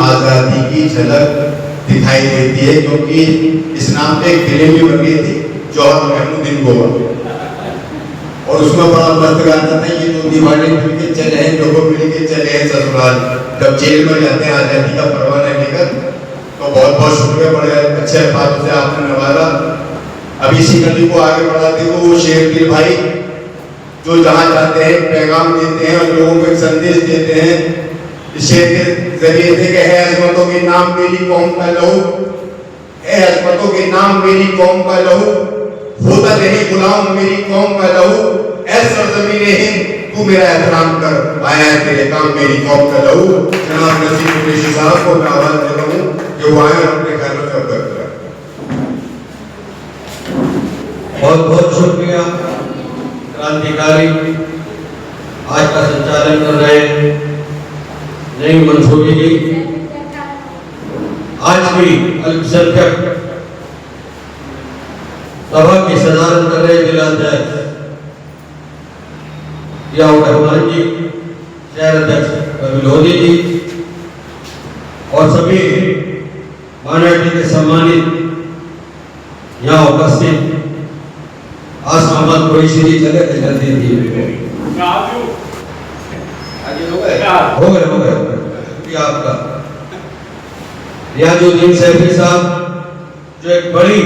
आज़ादी की झलक दिखाई देती है, क्योंकि इस नाम पे एक फिल्म भी बन गई थी जौहर महमूद गोवा, और उसमें बड़ा मस्त गाना था, ये तो दीवाने मिल के चले हैं, लोगों मिल के चले हैं ससुराल। जब जेल में जाते हैं आज़ादी का परवाना लेकर, तो बहुत बहुत शुक्रिया, बड़े अच्छे अल्फाजों से आपने नवाजा। अब इसी कड़ी को आगे बढ़ाते हुए वो शेरगिल भाई जो जहाँ जाते हैं पैगाम देते हैं और लोगों को एक संदेश देते हैं इस शेर के जरिए से कि है अजमतों के नाम मेरी कौम का लहू, है अजमतों के नाम मेरी कौम का लहू, होता रहे गुलाम मेरी कौम का लहू, ऐ सरज़मीन हिंद तू मेरा एहतराम कर, आया है तेरे काम मेरी कौम का लहू। जनाब नसीब कुरैशी साहब को मैं आवाज देता हूँ कि वो आए अपने ख्यालों से अवगत करें। बहुत बहुत शुक्रिया क्रांतिकारी आज का संचालन कर रहे नईम मंसूरी जी। आज की अल्पसंख्यक सभा की सदारत कर रहे जिलाध्यक्ष जियाउर रहमान जी, शहर अध्यक्ष कबीर लोधी जी और सभी माइनॉरिटी के सम्मानित यहाँ उपस्थित आज मोहम्मद कुरैशी जी चले गए जल्दी हो गए शुक्रिया आपका। रियाजुद्दीन सैफी साहब जो एक बड़ी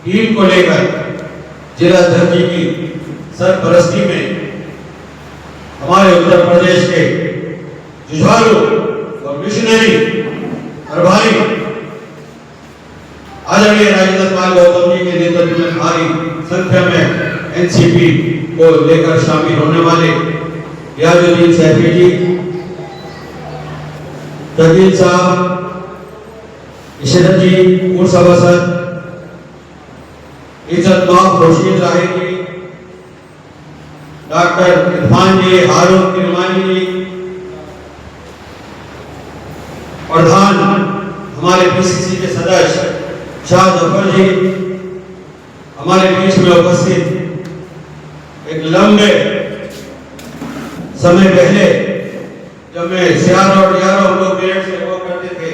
टीम को लेकर जिला अध्यक्ष जी की सरपरस्ती में हमारे उत्तर प्रदेश के जुझारू और मिशनरी प्रभारी आदरणीय राजेंद्र पाल गौतम जी के नेतृत्व में भारी संख्या में एनसीपी को लेकर शामिल होने वाले रियाजुद्दीन सैफी जी, जगील साहब, इशरत जी, मुर्सवा सर, इज्जत माफ खुर्शीद राही जी, डॉक्टर इरफान जी, हारून किरमानी जी, प्रधान हमारे पीसीसी के सदस्य शाह जफर जी, हमारे बीच में उपस्थित एक लंबे समय पहले जब मैं सियार और यारो हम लोग मेरठ से हुआ करते थे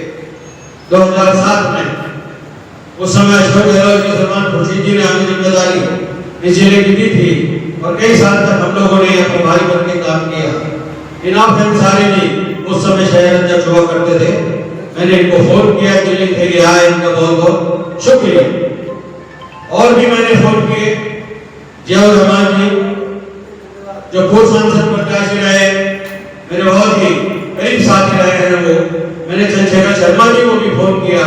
2007 में, उस समय अशफाक गहलोत जी, सलमान खुर्शीद जी ने हमें जिम्मेदारी इस जिले की दी थी और कई साल तक हम लोगों ने अपने भाई बन के काम किया। इनाम अंसारी जी उस समय शहर अध्यक्ष हुआ करते थे, मैंने इनको फोन किया दिल्ली थे कि आए, इनका बहुत बहुत शुक्रिया। और भी मैंने फोन किए, जियाउर रहमान जी जो पूर्व सांसद प्रत्याशी रहे, मेरे बहुत ही करीब साथी रहे हैं वो, मैंने चंद्रशेखर शर्मा जी को भी फोन किया,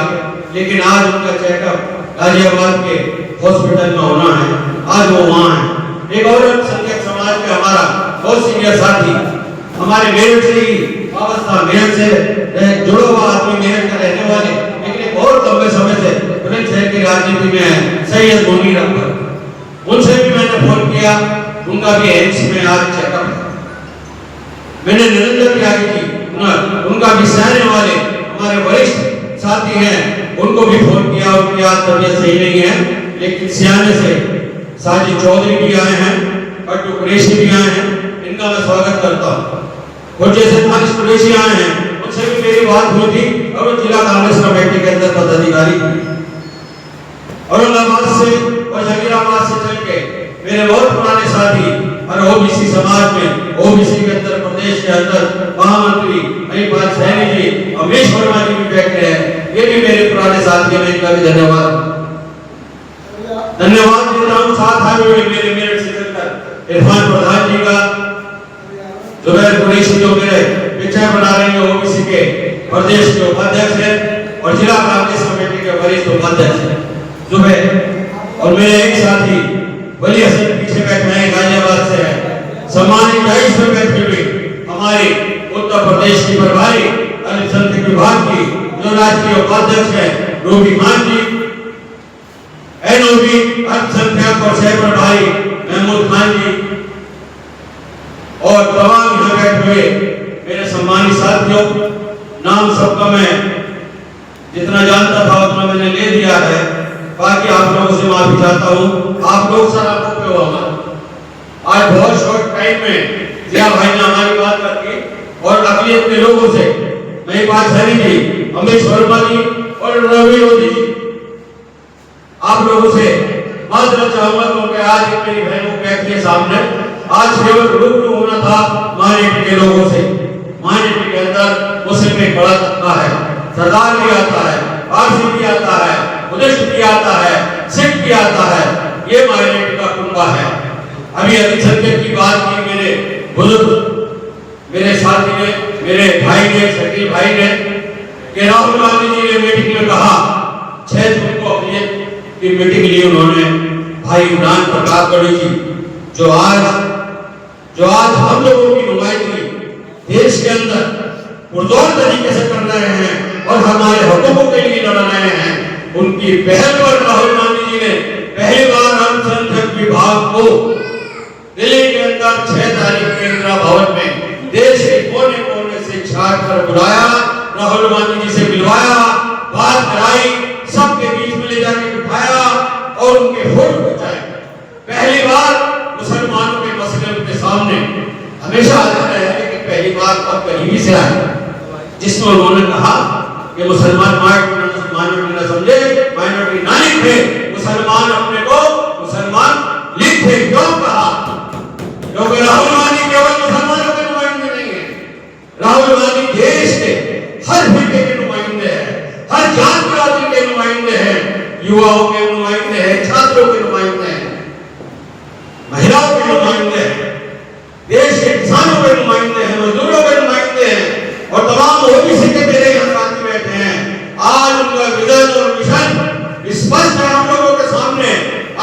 लेकिन आज उनका चेकअप गाजियाबाद के हॉस्पिटल में होना है, आज वो वहाँ है। एक और अल्पसंख्यक समाज में हमारा बहुत सीनियर साथी, हमारे मेरठ से ही वाबस्ता, मेरठ से जुड़ा हुआ आदमी, मेरठ का रहने वाले, लेकिन बहुत लंबे समय से बुलंदशहर की राजनीति में है, सैयद मुनीर अकबर, उनसे भी मैंने फोन किया, उनका भी एम्स में आज चेकअप है। मैंने निरंजन त्यागी जी, उनका भी सहने वाले हमारे वरिष्ठ साथी हैं, उनको भी फोन किया, उनकी आज तबीयत सही नहीं है, लेकिन सियाने से साजिद चौधरी भी आए हैं, बट्टू कुरैशी भी आए हैं, इनका मैं स्वागत करता हूँ। और जैसे फारिस कुरैशी आए हैं, उनसे भी मेरी बात हुई थी और वो जिला कांग्रेस कमेटी के अंदर पदाधिकारी औरंगाबाद से और जहीराबाद से चल के मेरे बहुत पुराने साथी और ओबीसी समाज में, ओबीसी के अंदर प्रदेश के अंदर महामंत्री महिपाल सैनी जी, अमरीश वर्मा जी भी बैठे हैं, ये भी मेरे पुराने साथी हैं, इनका भी धन्यवाद देता हूँ। साथ आए हुए मेरे मेरठ से चलकर इरफान प्रधान जी का, जुबैर कुरैशी जो मेरे पिक्चर बना रहे हैं, ओबीसी के प्रदेश के उपाध्यक्ष हैं और जिला कांग्रेस कमेटी के वरिष्ठ उपाध्यक्ष हैं जुबैर, और मेरे एक साथी वली हसन पीछे बैठे हैं, गाजियाबाद से है, सम्मानित डाइस में बैठे हुए हमारे उत्तर प्रदेश की प्रभारी अल्पसंख्यक विभाग की जो राष्ट्रीय उपाध्यक्ष है रूबी खान जी, एनओबी अल्पसंख्यक और सह प्रभारी महमूद खान जी, और तमाम यहाँ बैठे हुए मेरे सम्मानित साथियों, नाम सबका मैं जितना जानता था उतना मैंने ले दिया है, बाकी आप लोगों से माफी चाहता हूँ, आप लोग सराहना पे हो हमारा। आज बहुत शॉर्ट टाइम में जिया भाई ने हमारी बात करके और अकलियत के लोगों से मैं एक बात सैनी जी, अमित वर्मा जी और रवि मोदी जी, आप लोगों से माजरत चाहूंगा क्योंकि आज मेरी बहनों के सामने आज केवल रूबरू होना था माइनॉरिटी के लोगों से। माइनॉरिटी के अंदर मुस्लिम एक बड़ा तबका है, सरदार भी आता है, पारसी भी आता है, बुद्धिस्ट भी आता है, सिख भी आता है, ये माइनॉरिटी का कुनबा है। अभी अल्पसंख्यक की बात की मेरे बुजुर्ग, मेरे साथी ने, मेरे भाई ने, शकील भाई ने, कि राहुल गांधी जी ने मीटिंग में कहा 6 जून को अपनी की मीटिंग ली उन्होंने, भाई इमरान प्रताप गढ़ी जी जो आज हम लोगों की नुमाइंदगी देश के अंदर पुरजोर तरीके से कर रहे हैं और हमारे हकों के लिए लड़ रहे हैं, उनकी पहल पर राहुल गांधी जी ने पहली बार अल्पसंख्यक विभाग को दिल्ली के अंदर 6 तारीख के इंदिरा भवन में देश के कोने कोने से छाट कर बुलाया, राहुल गांधी जी से मिलवाया, बात कराई, सबके बीच में ले जाके बिठाया और उनके होठ बचाए। पहली बार मुसलमानों के मसले उनके सामने हमेशा आता है, लेकिन पहली बार अब करीबी से आए, जिसमें उन्होंने कहा कि मुसलमान माइनॉरिटी न समझे, माइनॉरिटी ना लिखे, मुसलमान अपने को मुसलमान लिखे। क्यों कहा? क्योंकि राहुल गांधी केवल मुसलमानों के नुमाइंदे नहीं है, राहुल गांधी देश के हर फिरके के नुमाइंदे हैं, हर जात बिरादरी के नुमाइंदे हैं, युवाओं के नुमाइंदे हैं, छात्रों के नुमाइंदे हैं, महिलाओं के नुमाइंदे हैं, देश के किसानों के नुमाइंदे हैं, मजदूरों के नुमाइंदे हैं और तमाम ओबीसी के मेरे यहाँ साथी बैठे हैं। आज उनका विजन और मिशन स्पष्ट है हम लोगों के सामने।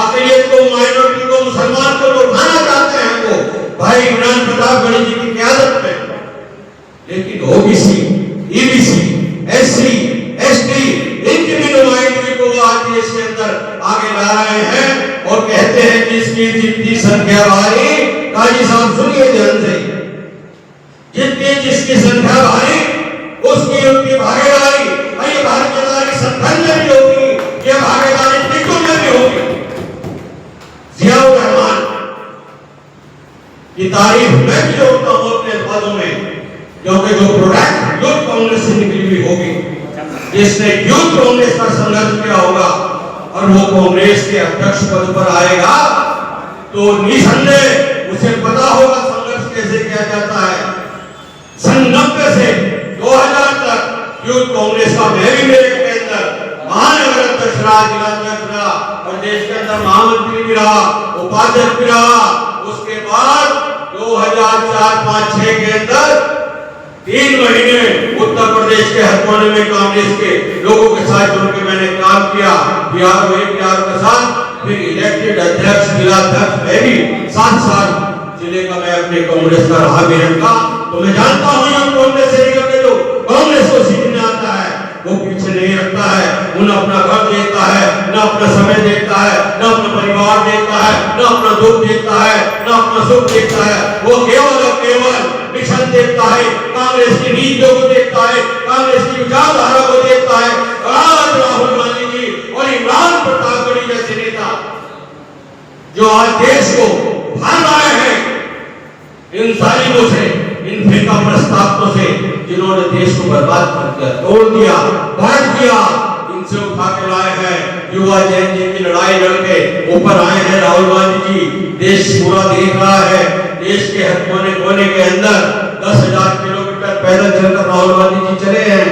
अक़लियत को, माइनॉरिटी को, मुसलमान को उठाना चाहते हैं वो भाई इमरान प्रताप गढ़ी जी की क़यादत में, लेकिन ओबीसी, ईबीसी, एससी, एसटी इनकी भी नुमाइंदगी को वो आज देश के अंदर आगे ला रहे हैं और कहते हैं कि इसकी जितनी संख्या भारी, काजी साहब सुनिए ध्यान से, जितनी जिसकी संख्या भारी उसकी उनकी भागीदारी, ये भागीदारी संगठन में भी होगी, ये भागीदारी टिकटों में भी होगी। जियाउर रहमान की तारीफ मैं भी जोड़ता हूँ अपने अल्फाजों में, क्योंकि जो प्रोडक्ट यूथ कांग्रेस से निकली हुई होगी, जिसने यूथ कांग्रेस का संघर्ष किया होगा और वो कांग्रेस के अध्यक्ष पद पर आएगा तो निसंदेह उसे पता होगा संघर्ष कैसे किया जाता है। सन 90 से 2000 तक यूथ कांग्रेस का मैं भी मेरे के अंदर महानगर अध्यक्ष रहा, जिला अध्यक्ष रहा और देश के अंदर महामंत्री भी रहा, उपाध्यक्ष भी रहा। उसके बाद 2004-5-6 के अंदर 3 महीने उत्तर प्रदेश के हर कोने में कांग्रेस के लोगों के साथ जुड़कर मैंने काम किया, बिहार के साथ, फिर इलेक्टेड अध्यक्ष, जिला अध्यक्ष, मैं भी 7 साल जिले का मैं अपने कांग्रेस का रहा मेरठ का। तो मैं जानता हूँ यूथ कांग्रेस से निकल के जो कांग्रेस को सीखने आता है वो पीछे नहीं रखता है, उन्हें अपना घर देता है, न अपना समय देता है, न अपना परिवार देता है, न अपना दुख देता है, न अपना सुख देता है। वो केवल मिशन देखता है, कांग्रेस की नीतियों को देखता है, कांग्रेस की विचारधारा को देखता है। आज राहुल गांधी जी और इमरान प्रताप गढ़ी जैसे नेता जो आज देश को भाग आए हैं इन जालिमों से, इन फेंका प्रस्तावों से, जिन्होंने देश को बर्बाद कर दिया, तोड़ दिया, बांट दिया, इनसे उठा के लाए हैं। युवा जयंती की लड़ाई लड़के ऊपर आए हैं राहुल गांधी जी। देश पूरा देख रहा है, देश के हर कोने कोने के अंदर 10,000 किलोमीटर पैदल चलकर राहुल गांधी जी चले हैं,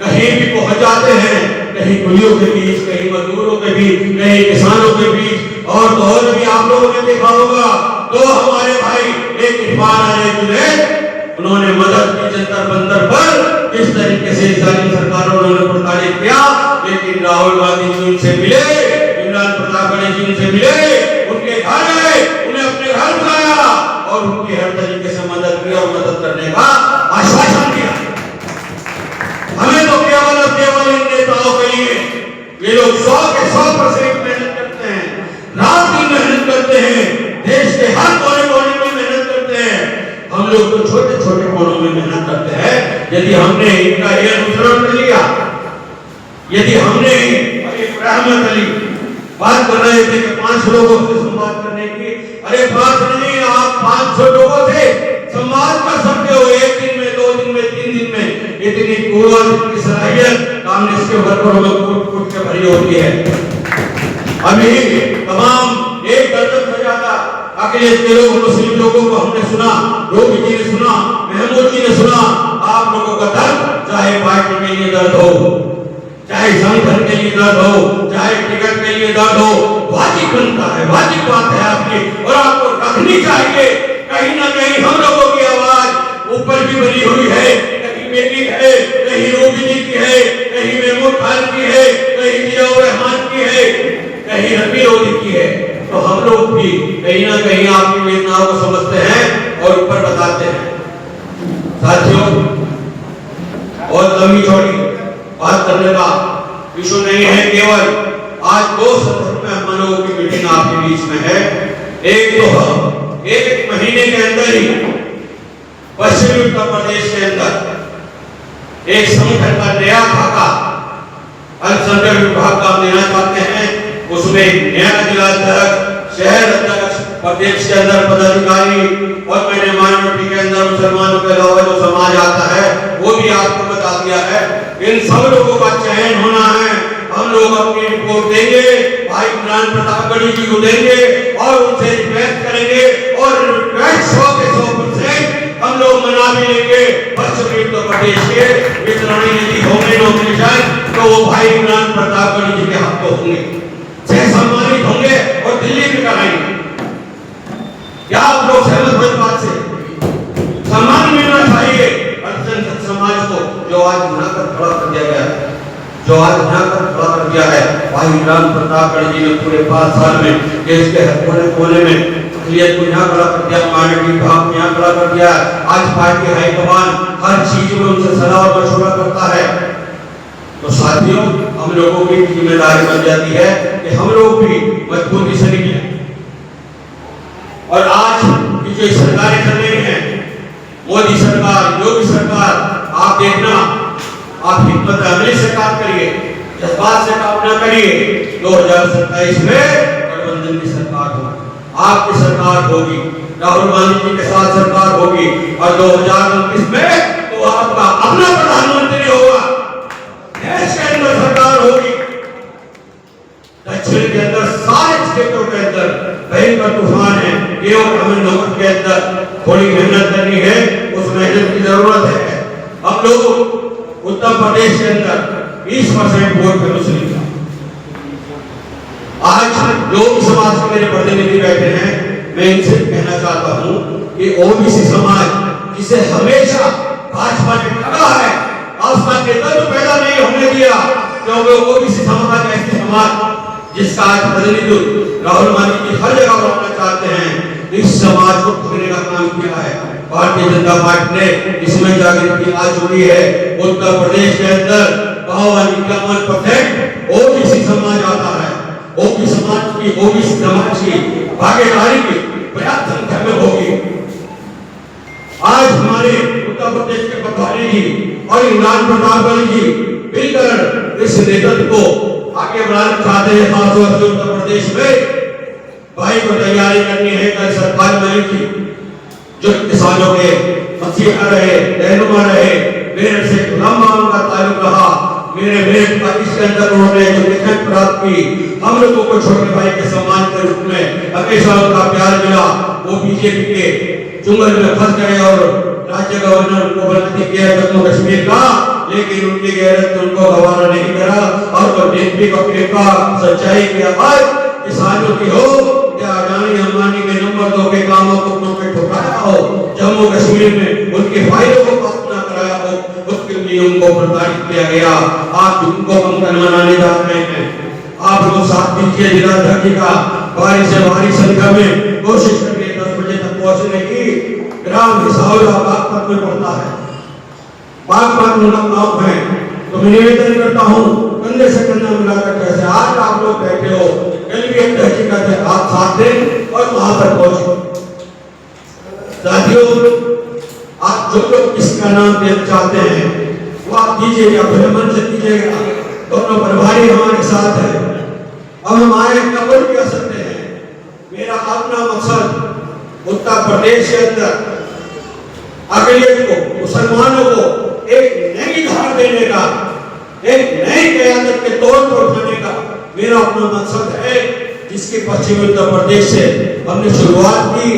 कहीं भी पहुंच जाते हैं, कहीं कुलियों के बीच, कहीं मजदूरों के बीच, कहीं किसानों के बीच। और दौर भी आप लोगों ने देखा होगा, तो हमारे भाई एक इरफान जुनैद, उन्होंने मदद की जंतर मंतर पर, किस तरीके से जालिम सरकारों ने प्रताड़ित किया, लेकिन राहुल गांधी जी उनसे मिले, इमरान प्रताप गढ़ी जी उनसे मिले, उनके घर गए, उन्हें अपने घर बुलाया और उनकी हर तरीके से मदद की और मदद करने का आश्वासन दिया। हमें तो केवल इन नेताओं के लिए ये लोग 100% मेहनत करते हैं, रात दिन मेहनत करते हैं, देश के हर कोने कोने में मेहनत करते हैं। हम लोग तो छोटे छोटे कोनों में मेहनत करते हैं। यदि हमने इनका ये अनुसरण कर लिया, यदि हमने रहमत अली बात कर रहे थे कि 5 लोगों से संवाद करने की, अरे 5 नहीं, आप 500 लोगों से संवाद कर सकते हो, 1 दिन में, 2 दिन में, 3 दिन में। इतनी कुवत, इनकी सलाहियत कांग्रेस के वर्करों में कूट के भरी होती है। अभी तमाम एक दर्जन से ज्यादा अखिलेश के लोग, मुस्लिम लोगों को हमने सुना, योगी जी ने सुना, महमूद जी ने सुना। आप लोगों का दर्द, चाहे पार्टी के लिए दर्द हो, चाहे संगठन के लिए दर्द हो, चाहे टिकट के लिए दर्द हो, वाजिब बनता है, वाजिब बात है आपकी, और आपको रखनी चाहिए। कहीं ना कहीं हम लोगों की आवाज ऊपर भी बनी हुई है, कहीं मेरी है, कहीं योगी जी की है, कहीं महमूद खान की है, कहीं जियाउर रहमान की है, कहीं रबी लोधी की है। तो हम लोग भी कहीं ना कहीं आपकी वेदनाओं को समझते हैं और ऊपर बताते हैं। साथियों, बहुत लंबी चौड़ी बात करने का इशू नहीं है, केवल आज दो संदर्भ में हम लोगों की मीटिंग आपके बीच में है। एक तो हम एक महीने के अंदर ही पश्चिमी उत्तर प्रदेश के अंदर एक संगठन का नया खाका अल्पसंख्यक विभाग का देना चाहते हैं। उसमें नया जिला अध्यक्ष, शहर अध्यक्ष, प्रदेश के अंदर पदाधिकारी, और मैंने माइनॉरिटी के अंदर मुसलमानों के अलावा जो समाज आता है वो भी आपको बता दिया है। इन सब लोगों का चयन होना है। हम लोग अपनी रिपोर्ट देंगे, भाई इमरान प्रतापगढ़ी जी को देंगे और उनसे रिक्वेस्ट करेंगे, और रिक्वेस्ट 100% हम लोग मना भी लेंगे। पश्चिमी उत्तर प्रदेश के वितरणी यदि होंगे नॉमिनेशन, तो वो भाई इमरान प्रतापगढ़ी जी के हाथ तो होंगे, से सम्मानित होंगे और दिल्ली में कराएंगे। क्या आप लोग सहमत हो इस बात से? सम्मान मिलना चाहिए अल्पसंख्यक समाज को, जो आज बनाकर खड़ा कर दिया गया है, जो आज बनाकर खड़ा कर दिया है। भाई इमरान प्रतापगढ़ जी ने पूरे 5 साल में देश के हर कोने कोने में अखिलियत को यहाँ खड़ा कर दिया, माइनॉरिटी भाग को यहाँ खड़ा कर दिया। आज पार्टी हाईकमान हर चीज में उनसे सलाह और मशवरा करता है। तो साथियों, हम लोगों की जिम्मेदारी बन जाती है कि हम लोग भी मजबूती से निकलें। और आज की जो सरकारें चल रही हैं, मोदी सरकार, योगी सरकार, आप देखना, आप हिम्मत अमली से काम करिए, जज्बात से काम न करिए। 2027 में गठबंधन की सरकार होगी, आपकी सरकार होगी, राहुल गांधी जी के साथ सरकार होगी, और 2029 में तो आपका अपना प्रधानमंत्री होगा, देश के अंदर सरकार होगी। दक्षिण के अंदर सारे क्षेत्रों के अंदर भयंकर तूफान है, केवल हमें लोगों के अंदर थोड़ी मेहनत करनी है, उस मेहनत की जरूरत है। हम लोग उत्तर प्रदेश के अंदर 20% वोट पे मुस्लिम था। आज जो भी समाज के मेरे प्रतिनिधि बैठे हैं, मैं इनसे कहना चाहता हूं कि ओबीसी समाज, जिसे हमेशा भाजपा ने ठगा है, उसका नेतृत्व पैदा नहीं होने दिया, क्योंकि ओबीसी समाज ऐसी समाज जिसका आज प्रतिनिधित्व राहुल गांधी जी हर जगह बनाना चाहते हैं, इस समाज को ठगने का काम किया है। भारतीय जनता पार्टी ने इसमें जागृति आ चुकी है। उत्तर प्रदेश के अंदर 51% ओबीसी समाज आता है। ओबीसी समाज की भागीदारी की पर्याप्त संख्या में होगी। आज हमारे उत्तर प्रदेश के पटवारी जी और इमरान प्रतापगढ़ जी मिलकर इस नेतृत्व को आगे बढ़ाना चाहते हैं। खासतौर से उत्तर प्रदेश में भाई को तैयारी करनी है। कल सरकार बनी थी, जो किसानों के मसीहा रहे, रहनुमा रहे, मेरठ से लंबा उनका ताल्लुक रहा। मेरे मेरठ का इसके अंदर उन्होंने जो लिखत प्राप्त की, हम लोगों को छोटे भाई के सम्मान के रूप में हमेशा उनका प्यार मिला। वो बीजेपी के चुंगल में फंस गए और राज्य गवर्नर उनको बना दिया जम्मू कश्मीर का, लेकिन उनकी गैरत उनको गवारा नहीं करा और वो डीपी को फेंका। सच्चाई की आवाज किसानों की हो या अडानी अंबानी के नंबर 2 के कामों को उन्होंने ठुकराया हो, जम्मू कश्मीर में उनके फायदों को पास न कराया हो, उसके लिए उनको प्रताड़ित किया गया। आप उनको कंकन मनाने जा रहे हैं। आप लोग साथ दीजिए जिला अध्यक्ष का, बारी से बारी संख्या में कोशिश करिए 10 बजे तक पहुंचने की। ग्राम हिसावला बागपत में पड़ता है, बागपत उनका गाँव है। तो मैं निवेदन करता हूँ, कंधे से कंधा मिलाकर जैसे आज आप लोग बैठे हो, कल भी अध्यक्ष का आप साथ दें और वहां पर पहुंचे। साथियों, आप जो लोग किसका नाम देना चाहते हैं वो आप दीजिएगा, फिर मन से दीजिएगा। दोनों प्रभारी हमारे साथ है, अब हम आए कबूल कर सकते हैं। मेरा अपना मकसद उत्तर प्रदेश के अंदर अकलियत को, मुसलमानों को एक नई धार देने का, एक नई क़यादत के तौर पर उठाने का मेरा अपना मकसद है, जिसके पश्चिमी उत्तर प्रदेश से हमने शुरुआत की।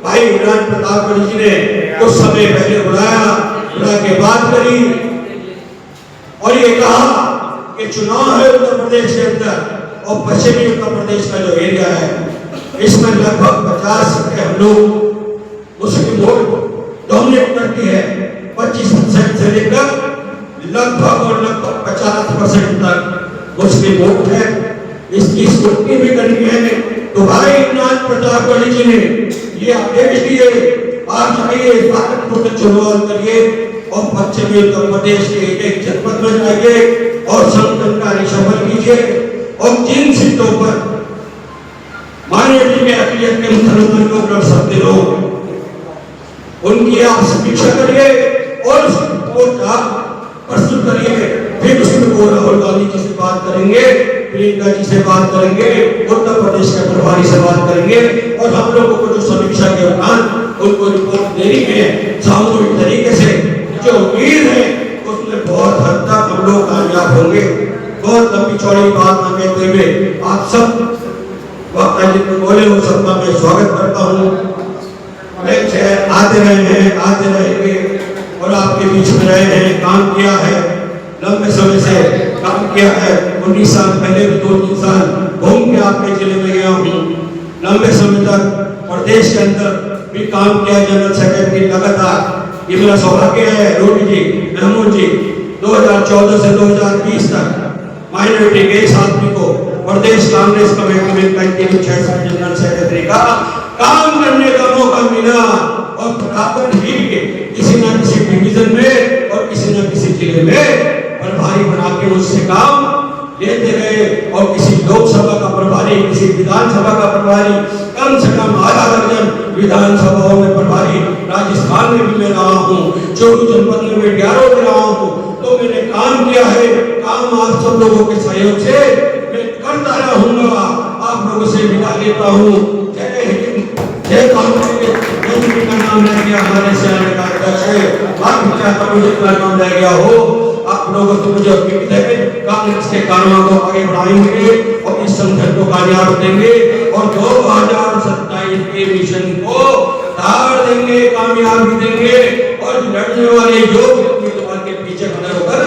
भाई इमरान प्रतापगढ़ी जी ने कुछ समय पहले बुला के बात करी और ये कहा कि चुनाव है उत्तर प्रदेश के अंदर और पश्चिमी उत्तर प्रदेश का जो एरिया है इसमें लगभग 50 से हम लोग मुस्लिम वोट डोमिनेट करती है। 25% से लेकर लगभग 50% तक मुस्लिम वोट है। इसकी स्क्रूटनी भी करनी है। तो भाई इमरान प्रतापगढ़ी जी ने ये आदेश दिए, आप जाइए भारतपुर के चुनाव करिए और पश्चिमी उत्तर प्रदेश के एक जनपद में जाइए और संगठनकारी सफल कीजिए और 3 सीटों पर माइनॉरिटी में अकलियत के मुसलमान लोग लड़ सकते हो, उनकी आप समीक्षा करिए और उस रिपोर्ट का प्रस्तुत करिए। फिर उसमें वो राहुल गांधी जी से बात करेंगे, प्रियंका जी से बात करेंगे, उत्तर प्रदेश के प्रभारी से बात करेंगे और हम लोगों को जो समीक्षा के दौरान उनको रिपोर्ट देनी है सामूहिक तरीके से, जो उम्मीद है उसमें बहुत हद तक हम लोग कामयाब होंगे। बहुत लंबी चौड़ी बात न कहते हुए आप सब वक्ता जितने बोले हो सबका मैं स्वागत करता हूँ। आते रहे हैं, आते रहेंगे और आपके बीच में रहे हैं, काम किया है, लंबे समय से काम किया है। 19 साल पहले भी 2-3 साल घूम के आपके जिले में गया हूँ। लंबे समय तक प्रदेश के अंदर भी काम किया, जनरल सेक्रेटरी लगातार। ये मेरा सौभाग्य है रोटी जी, महमूद जी, 2014 से 2020 तक माइनॉरिटी के इस आदमी को प्रदेश कांग्रेस कमेटी में कंटिन्यू जनरल सेक्रेटरी का काम करने का मौका मिला और बराबर ही किसी न किसी डिवीजन में और किसी न किसी जिले में प्रभारी बना के उससे काम लेते गए और किसी लोकसभा का प्रभारी, किसी विधानसभा का प्रभारी, कम से कम आधा दर्जन विधानसभाओं में प्रभारी राजस्थान में भी मैं रहा हूँ, चोरू जनपद में मैं 11 में रहा हूँ। तो मैंने काम किया है, काम आप सब लोगों के सहयोग से मैं करता रहूंगा। आप लोगों से विदा लेता हूँ। जय हिंद, जय कांग्रेस। का नाम रह गया हमारे सियाने का अध्यक्ष है, बाकी चाहता मुझे इतना नाम रह गया हो। आप लोगों से मुझे उम्मीद है कांग्रेस के कामों को आगे बढ़ाएंगे और इस संगठन को कामयाब देंगे और 2027 के मिशन को ताड़ देंगे, कामयाबी देंगे और लड़ने वाले योग्य उम्मीदवार के पीछे खड़े होकर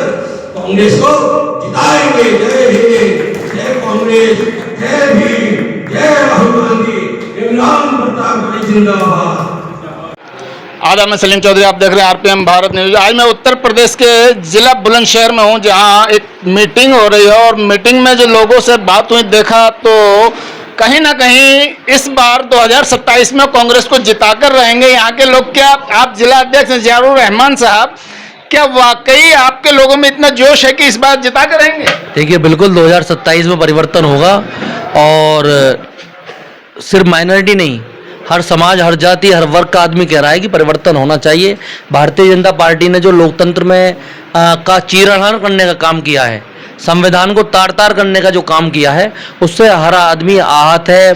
कांग्रेस को जिताएंगे। जय हिंद, जय कांग्रेस, जय भीम, जय राहुल गांधी, इमरान प्रतापगढ़ी जिंदाबाद। आदाब, मैं सलीम चौधरी, आप देख रहे हैं आरपीएम भारत न्यूज। आज मैं उत्तर प्रदेश के जिला बुलंदशहर में हूं, जहां एक मीटिंग हो रही है और मीटिंग में जो लोगों से बात हुई देखा तो कहीं ना कहीं इस बार 2027 में कांग्रेस को जिताकर रहेंगे यहाँ के लोग। क्या आप जिला अध्यक्ष हैं जियाउर रहमान साहब, क्या वाकई आपके लोगों में इतना जोश है कि इस बार जिता कर रहेंगे? देखिए, बिल्कुल 2027 में परिवर्तन होगा और सिर्फ माइनॉरिटी नहीं, हर समाज, हर जाति, हर वर्ग का आदमी कह रहा है कि परिवर्तन होना चाहिए। भारतीय जनता पार्टी ने जो लोकतंत्र में का चीरहरण करने का काम किया है, संविधान को तार-तार करने का जो काम किया है, उससे हर आदमी आहत है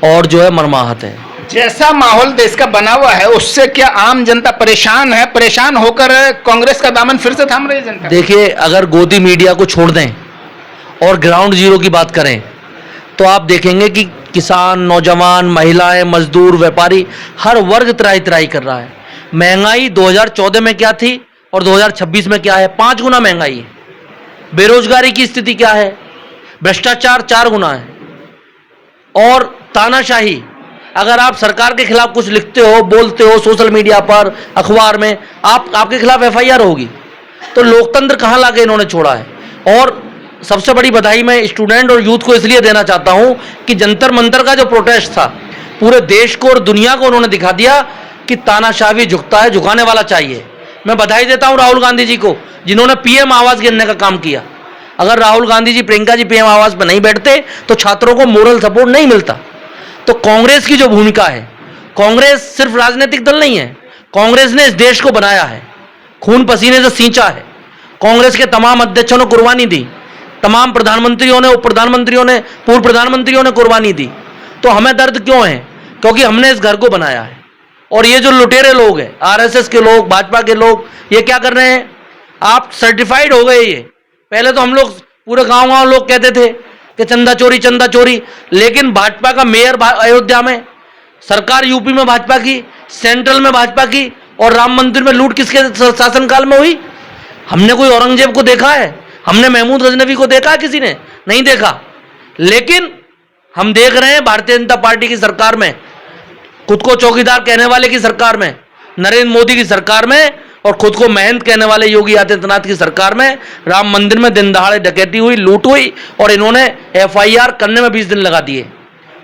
और जो है मर्माहत है। जैसा माहौल देश का बना हुआ है उससे क्या आम जनता परेशान है? परेशान होकर कांग्रेस का दामन फिर से थाम रही है जनता? देखिए, अगर गोदी मीडिया को छोड़ दें और ग्राउंड जीरो की बात करें तो आप देखेंगे कि किसान, नौजवान, महिलाएं, मजदूर, व्यापारी, हर वर्ग त्राही कर रहा है। महंगाई 2014 में क्या थी और 2026 में क्या है? 5 गुना महंगाई है। बेरोजगारी की स्थिति क्या है? भ्रष्टाचार 4 गुना है। और तानाशाही, अगर आप सरकार के खिलाफ कुछ लिखते हो, बोलते हो सोशल मीडिया पर, अखबार में, आपके खिलाफ FIR होगी। तो लोकतंत्र कहाँ लाके इन्होंने छोड़ा है। और सबसे बड़ी बधाई मैं स्टूडेंट और यूथ को इसलिए देना चाहता हूं कि जंतर मंतर का जो प्रोटेस्ट था, पूरे देश को और दुनिया को उन्होंने दिखा दिया कि तानाशाही झुकता है, झुकाने वाला चाहिए। मैं बधाई देता हूं राहुल गांधी जी को, जिन्होंने PM आवास गिनने का काम किया। अगर राहुल गांधी जी, प्रियंका जी PM आवास पर नहीं बैठते तो छात्रों को मोरल सपोर्ट नहीं मिलता। तो कांग्रेस की जो भूमिका है, कांग्रेस सिर्फ राजनीतिक दल नहीं है, कांग्रेस ने इस देश को बनाया है, खून पसीने से सींचा है। कांग्रेस के तमाम अध्यक्षों ने कुर्बानी दी, तमाम प्रधानमंत्रियों ने, उप प्रधानमंत्रियों ने, पूर्व प्रधानमंत्रियों ने कुर्बानी दी। तो हमें दर्द क्यों है? क्योंकि हमने इस घर को बनाया है। और ये जो लुटेरे लोग हैं, RSS के लोग, भाजपा के लोग, ये क्या कर रहे हैं? आप सर्टिफाइड हो गए। ये पहले तो हम लोग पूरे गांव लोग कहते थे कि चंदा चोरी, लेकिन भाजपा का मेयर अयोध्या में, सरकार यूपी में भाजपा की, सेंट्रल में भाजपा की, और राम मंदिर में लूट किसके शासनकाल में हुई? हमने कोई औरंगजेब को देखा है? हमने महमूद गजनवी को देखा है? किसी ने नहीं देखा। लेकिन हम देख रहे हैं भारतीय जनता पार्टी की सरकार में, खुद को चौकीदार कहने वाले की सरकार में, नरेंद्र मोदी की सरकार में, और खुद को महंत कहने वाले योगी आदित्यनाथ की सरकार में राम मंदिर में दिन दहाड़े डकैती हुई, लूट हुई, और इन्होंने एफआईआर करने में 20 दिन लगा दिए।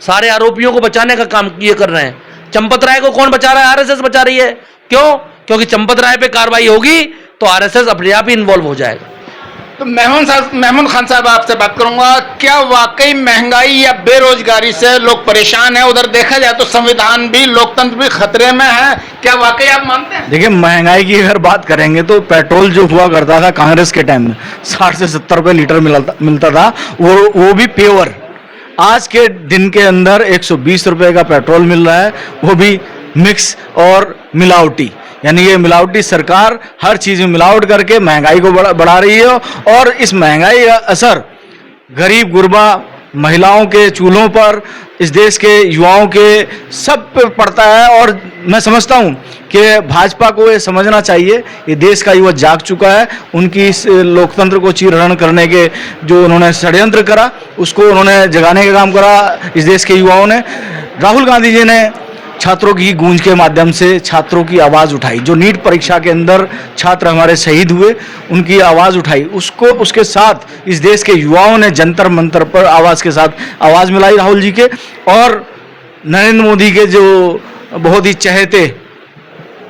सारे आरोपियों को बचाने का काम ये कर रहे हैं। चंपत राय को कौन बचा रहा है? आरएसएस बचा रही है। क्यों? क्योंकि चंपत राय पे कार्रवाई होगी तो आरएसएस अपने आप ही इन्वॉल्व हो जाएगा। तो महमूद खान साहब, आपसे बात करूंगा, क्या वाकई महंगाई या बेरोजगारी से लोग परेशान हैं? उधर देखा जाए तो संविधान भी, लोकतंत्र भी खतरे में है, क्या वाकई आप मानते हैं? देखिए, महंगाई की अगर बात करेंगे तो पेट्रोल जो हुआ करता था कांग्रेस के टाइम में 60 से 70 रुपए लीटर मिलता था, वो भी प्योर। आज के दिन के अंदर 120 रुपए का पेट्रोल मिल रहा है, वो भी मिक्स और मिलावटी। यानी ये मिलावटी सरकार हर चीज में मिलावट करके महंगाई को बढ़ा रही है, और इस महंगाई का असर गरीब गुरबा, महिलाओं के चूल्हों पर, इस देश के युवाओं के सब पे पड़ता है। और मैं समझता हूँ कि भाजपा को ये समझना चाहिए, ये देश का युवा जाग चुका है। उनकी इस लोकतंत्र को चीरहरण करने के जो उन्होंने षड्यंत्र करा, उसको उन्होंने जगाने का काम करा इस देश के युवाओं ने। राहुल गांधी जी ने छात्रों की गूंज के माध्यम से छात्रों की आवाज़ उठाई। जो नीट परीक्षा के अंदर छात्र हमारे शहीद हुए, उनकी आवाज़ उठाई, उसके साथ इस देश के युवाओं ने जंतर मंतर पर आवाज़ के साथ आवाज़ मिलाई राहुल जी के। और नरेंद्र मोदी के जो बहुत ही चहेते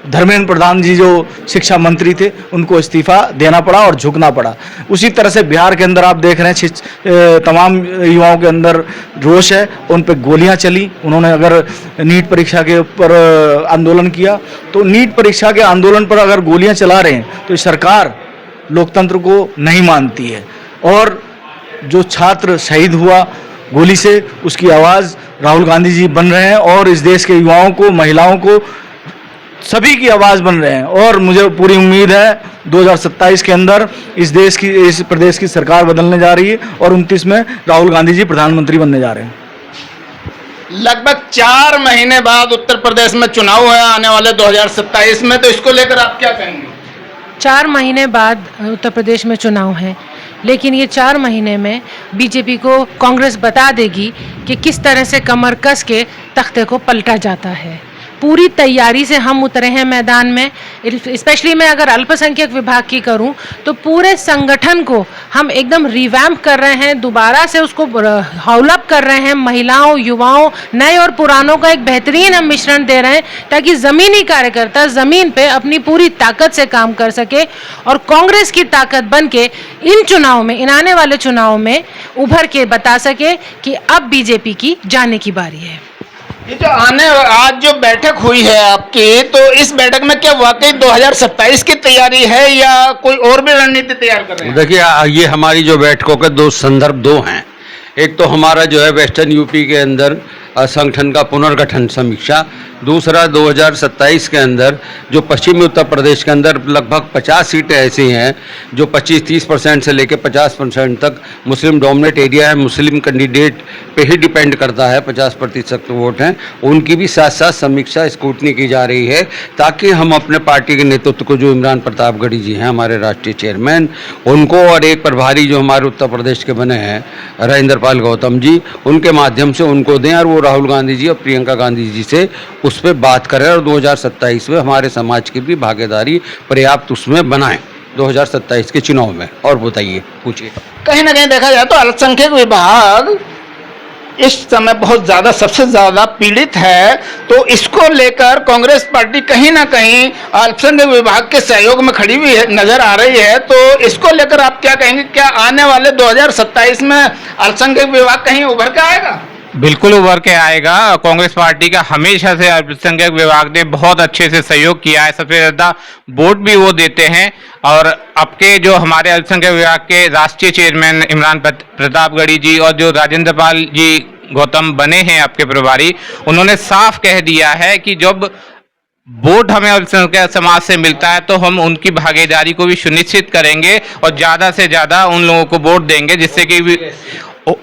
धर्मेंद्र प्रधान जी जो शिक्षा मंत्री थे, उनको इस्तीफा देना पड़ा और झुकना पड़ा। उसी तरह से बिहार के अंदर आप देख रहे हैं तमाम युवाओं के अंदर रोष है, उन पर गोलियां चली। उन्होंने अगर नीट परीक्षा के ऊपर आंदोलन किया, तो नीट परीक्षा के आंदोलन पर अगर गोलियां चला रहे हैं तो सरकार लोकतंत्र को नहीं मानती है। और जो छात्र शहीद हुआ गोली से, उसकी आवाज़ राहुल गांधी जी बन रहे हैं, और इस देश के युवाओं को, महिलाओं को, सभी की आवाज़ बन रहे हैं। और मुझे पूरी उम्मीद है 2027 के अंदर इस प्रदेश की सरकार बदलने जा रही है, और 29 में राहुल गांधी जी प्रधानमंत्री बनने जा रहे हैं। लगभग 4 महीने बाद उत्तर प्रदेश में चुनाव है आने वाले 2027 में, तो इसको लेकर आप क्या कहेंगे? 4 महीने बाद उत्तर प्रदेश में चुनाव है, लेकिन ये 4 महीने में बीजेपी को कांग्रेस बता देगी कि किस तरह से कमर कस के तख्ते को पलटा जाता है। पूरी तैयारी से हम उतरे हैं मैदान में। स्पेशली मैं अगर अल्पसंख्यक विभाग की करूं तो पूरे संगठन को हम एकदम रिवैम्प कर रहे हैं, दोबारा से उसको हाउलअप कर रहे हैं। महिलाओं, युवाओं, नए और पुरानों का एक बेहतरीन हम मिश्रण दे रहे हैं, ताकि ज़मीनी कार्यकर्ता ज़मीन पे अपनी पूरी ताकत से काम कर सके और कांग्रेस की ताकत बन के इन चुनाव में, इन आने वाले चुनाव में उभर के बता सके कि अब बीजेपी की जाने की बारी है। ये जो आज जो बैठक हुई है आपकी, तो इस बैठक में क्या वाकई 2027 की तैयारी है या कोई और भी रणनीति तैयार कर रहे हैं? देखिए, ये हमारी जो बैठकों के संदर्भ दो हैं। एक तो हमारा जो है वेस्टर्न यूपी के अंदर संगठन का पुनर्गठन समीक्षा, दूसरा 2027 के अंदर जो पश्चिमी उत्तर प्रदेश के अंदर लगभग 50 सीटें ऐसी हैं जो 25-30% से लेकर 50% तक मुस्लिम डोमिनेट एरिया है, मुस्लिम कैंडिडेट पे ही डिपेंड करता है, 50% वोट हैं, उनकी भी साथ साथ समीक्षा स्क्रूटनी की जा रही है, ताकि हम अपने पार्टी के नेतृत्व को, जो इमरान प्रतापगढ़ी जी हैं हमारे राष्ट्रीय चेयरमैन, उनको और एक प्रभारी जो हमारे उत्तर प्रदेश के बने हैं राजेंद्र पाल गौतम जी, उनके माध्यम से उनको दें और वो राहुल गांधी जी और प्रियंका गांधी जी से उस पर बात करें और 2027 में हमारे समाज की भी भागीदारी पर्याप्त उसमें बनाएं 2027 के चुनाव में। और बताइए, पूछिए। कहीं ना कहीं देखा जाए तो अल्पसंख्यक विभाग इस समय बहुत ज़्यादा, सबसे ज़्यादा पीड़ित है, तो इसको लेकर कांग्रेस पार्टी कहीं ना कहीं अल्पसंख्यक विभाग के सहयोग में खड़ी हुई नजर आ रही है। तो इसको लेकर आप क्या कहेंगे? क्या आने वाले 2027 में अल्पसंख्यक विभाग कहीं उभर के आएगा? बिल्कुल उभर के आएगा। कांग्रेस पार्टी का हमेशा से अल्पसंख्यक विभाग ने बहुत अच्छे से सहयोग किया है, सबसे ज़्यादा वोट भी वो देते हैं। और अब के जो हमारे अल्पसंख्यक विभाग के राष्ट्रीय चेयरमैन इमरान प्रतापगढ़ी जी और जो राजेंद्र पाल जी गौतम बने हैं आपके प्रभारी, उन्होंने साफ कह दिया है कि जब वोट हमें अल्पसंख्यक समाज से मिलता है तो हम उनकी भागीदारी को भी सुनिश्चित करेंगे और ज़्यादा से ज़्यादा उन लोगों को वोट देंगे, जिससे कि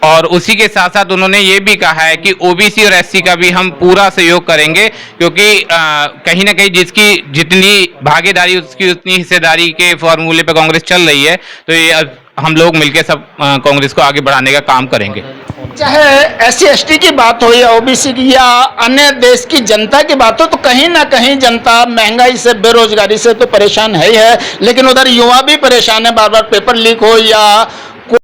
और उसी के साथ साथ उन्होंने ये भी कहा है कि ओबीसी और एससी का भी हम पूरा सहयोग करेंगे, क्योंकि कहीं ना कहीं जिसकी जितनी भागीदारी उसकी उतनी हिस्सेदारी के फॉर्मूले पे कांग्रेस चल रही है, तो ये हम लोग मिलकर सब कांग्रेस को आगे बढ़ाने का काम करेंगे। चाहे एससी एसटी की बात हो या ओबीसी की या अन्य देश की जनता की बात हो, तो कहीं ना कहीं जनता महंगाई से, बेरोजगारी से तो परेशान है ही है, लेकिन उधर युवा भी परेशान है। बार बार पेपर लीक हो या